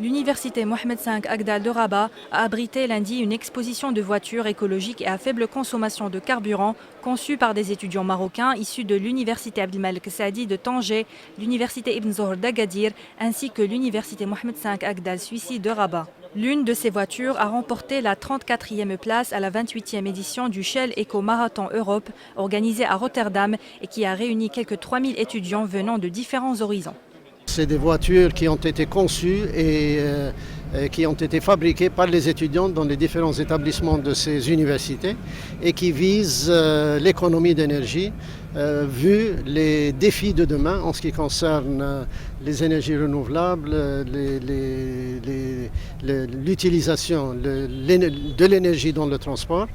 L'université Mohamed V Agdal de Rabat a abrité lundi une exposition de voitures écologiques et à faible consommation de carburant conçue par des étudiants marocains issus de l'université Abdelmalek Saadi de Tanger, l'université Ibn Zohr d'Agadir ainsi que l'université Mohamed V Agdal Suissi de Rabat. L'une de ces voitures a remporté la 34e place à la 28e édition du Shell Eco Marathon Europe organisé à Rotterdam et qui a réuni quelques 3000 étudiants venant de différents horizons. C'est des voitures qui ont été conçues et qui ont été fabriquées par les étudiants dans les différents établissements de ces universités et qui visent l'économie d'énergie vu les défis de demain en ce qui concerne les énergies renouvelables, l'utilisation de l'énergie dans le transport.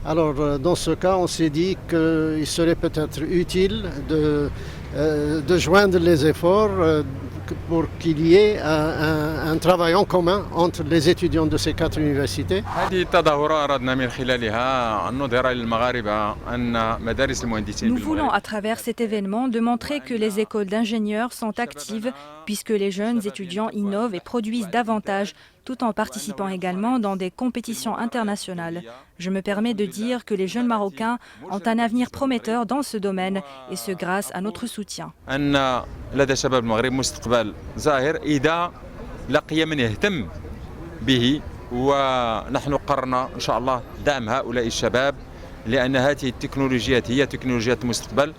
Alors dans ce cas, on s'est dit qu'il serait peut-être utile de joindre les efforts pour qu'il y ait un travail en commun entre les étudiants de ces 4 universités. Nous voulons à travers cet événement démontrer que les écoles d'ingénieurs sont actives puisque les jeunes étudiants innovent et produisent davantage tout en participant également dans des compétitions internationales. Je me permets de dire que les jeunes Marocains ont un avenir prometteur dans ce domaine et ce grâce à notre soutien. لدى شباب المغرب مستقبل زاهر إذا لقي من يهتم به ونحن قررنا إن شاء الله دعم هؤلاء الشباب لأن هذه التكنولوجيات هي تكنولوجيات المستقبل.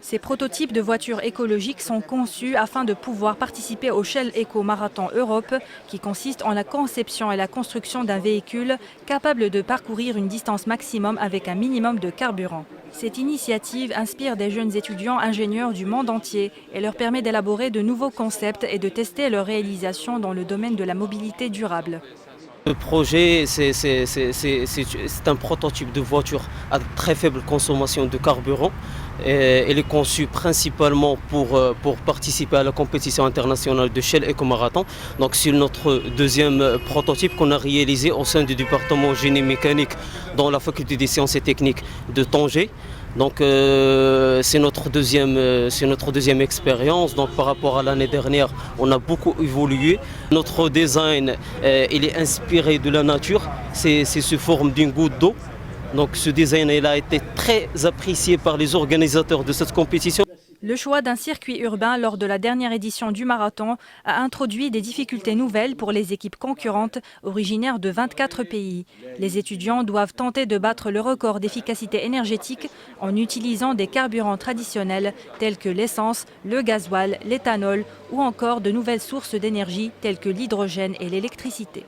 Ces prototypes de voitures écologiques sont conçus afin de pouvoir participer au Shell Eco Marathon Europe qui consiste en la conception et la construction d'un véhicule capable de parcourir une distance maximum avec un minimum de carburant. Cette initiative inspire des jeunes étudiants ingénieurs du monde entier et leur permet d'élaborer de nouveaux concepts et de tester leur réalisation dans le domaine de la mobilité durable. Le projet, c'est un prototype de voiture à très faible consommation de carburant. Elle est conçue principalement pour participer à la compétition internationale de Shell Eco Marathon. Donc c'est notre deuxième prototype qu'on a réalisé au sein du département génie mécanique dans la faculté des sciences et techniques de Tanger. Donc c'est notre deuxième expérience. Donc par rapport à l'année dernière, on a beaucoup évolué. Notre design, il est inspiré de la nature. C'est sous forme d'une goutte d'eau. Donc ce design a été très apprécié par les organisateurs de cette compétition. Le choix d'un circuit urbain lors de la dernière édition du marathon a introduit des difficultés nouvelles pour les équipes concurrentes originaires de 24 pays. Les étudiants doivent tenter de battre le record d'efficacité énergétique en utilisant des carburants traditionnels tels que l'essence, le gasoil, l'éthanol ou encore de nouvelles sources d'énergie telles que l'hydrogène et l'électricité.